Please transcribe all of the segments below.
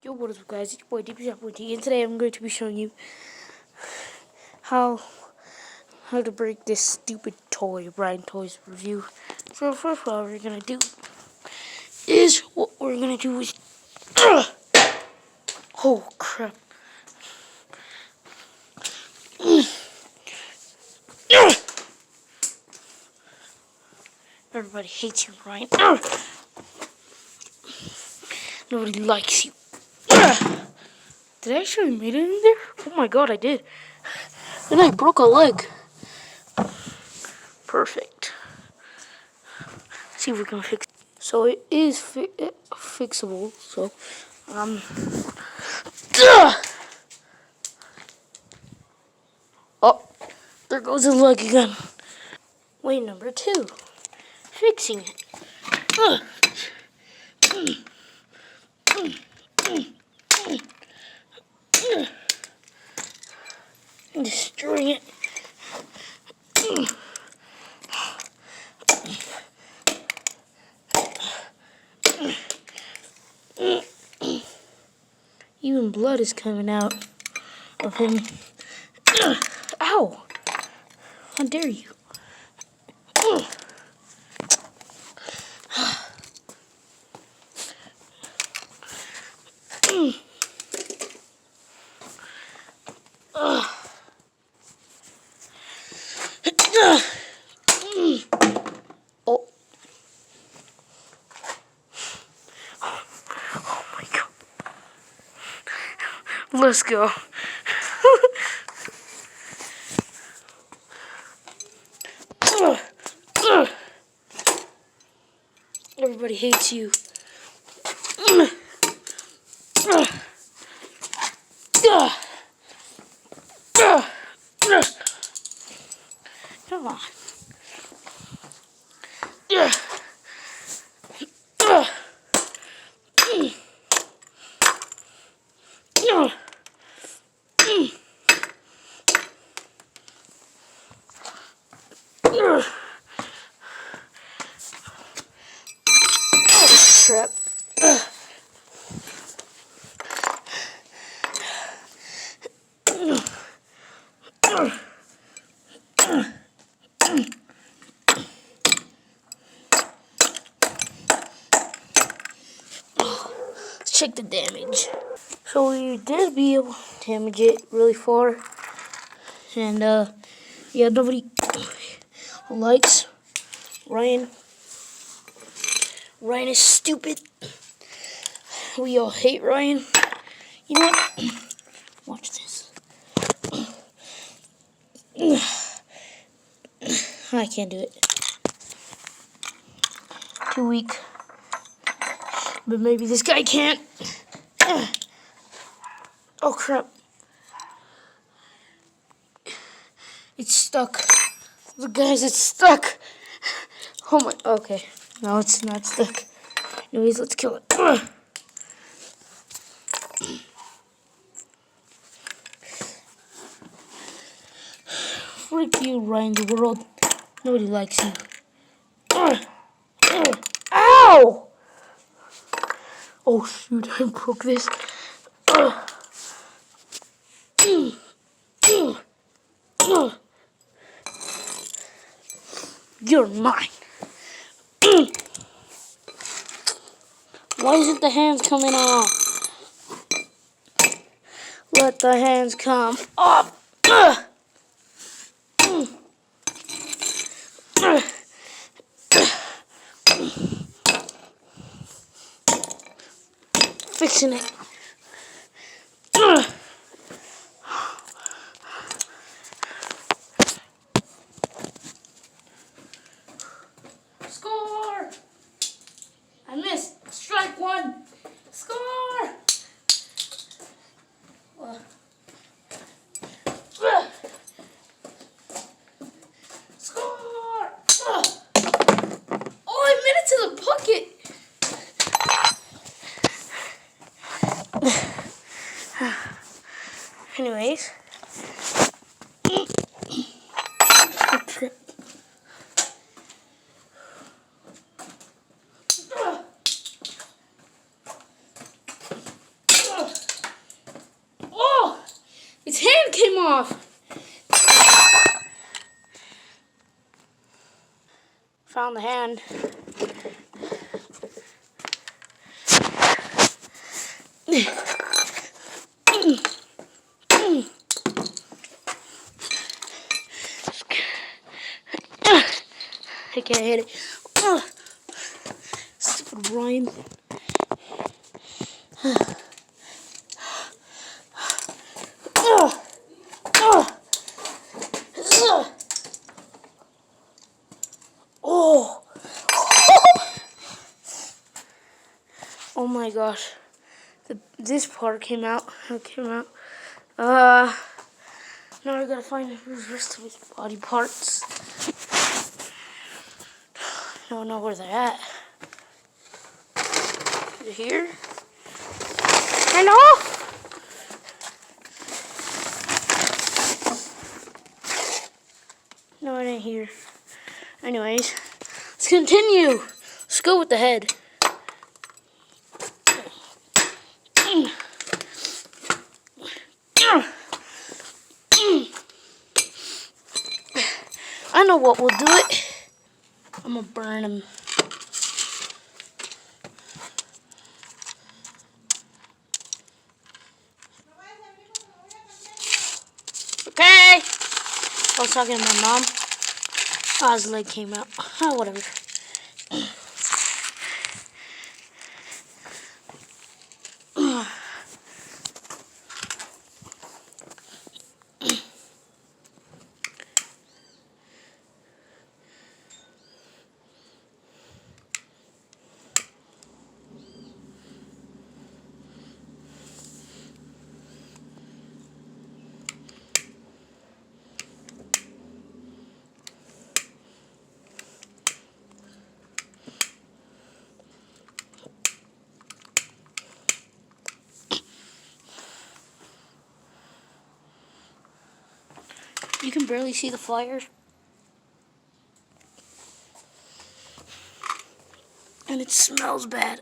Yo, what is up, guys? It's your boy DP and today I'm going to be showing you how to break this stupid toy, Brian Toys review. So first of all, what we're gonna do is oh crap. Everybody hates you, Brian. Nobody likes you. Did I actually made it in there? Oh my god, I did. And I broke a leg. Perfect. Let's see if we can fix it. So it is fixable. So, oh, there goes his leg again. Way number 2, fixing it. Destroying it. Even blood is coming out of him. Ow! How dare you? Oh. Oh my god. Let's go. Everybody hates you. Come on. Crap. Let's check the damage. So we did be able to damage it really far. And yeah, nobody likes Ryan. Ryan is stupid. We all hate Ryan. You know what? Watch this. I can't do it. Too weak. But maybe this guy can't. Oh crap. It's stuck. Look guys, it's stuck. Oh my, okay. No, it's not stuck. Anyways, let's kill it. Freak you, Ryan the world. Nobody likes you. Ow! Oh shoot, I broke this. You're mine. Why isn't the hands coming off? Let the hands come off. Fixing it. Score! I missed. Strike one. Score! Score! Oh, I made it to the bucket. Anyways. came off. Found the hand. I can't hit it. Stupid Ryan. Oh. Oh my gosh. This part came out. It came out. Now I gotta find the rest of his body parts. I don't know where they're at. Is it here? Hello? No, it ain't here. Anyways, let's continue. Let's go with the head. I know what will do it. I'm gonna burn him. Okay. I was talking to my mom. Oh, his leg came out. Oh, whatever. You can barely see the flyers. And it smells bad.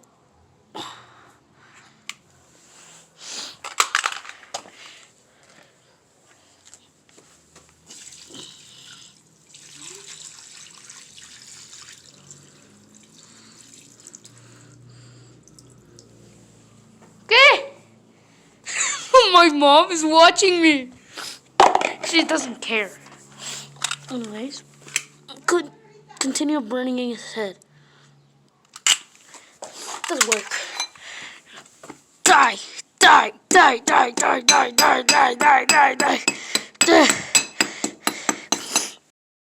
Okay. My mom is watching me. She doesn't care. Anyways, could continue burning in his head. Doesn't work. Die, die, die, die, die, die, die, die, die, die, die.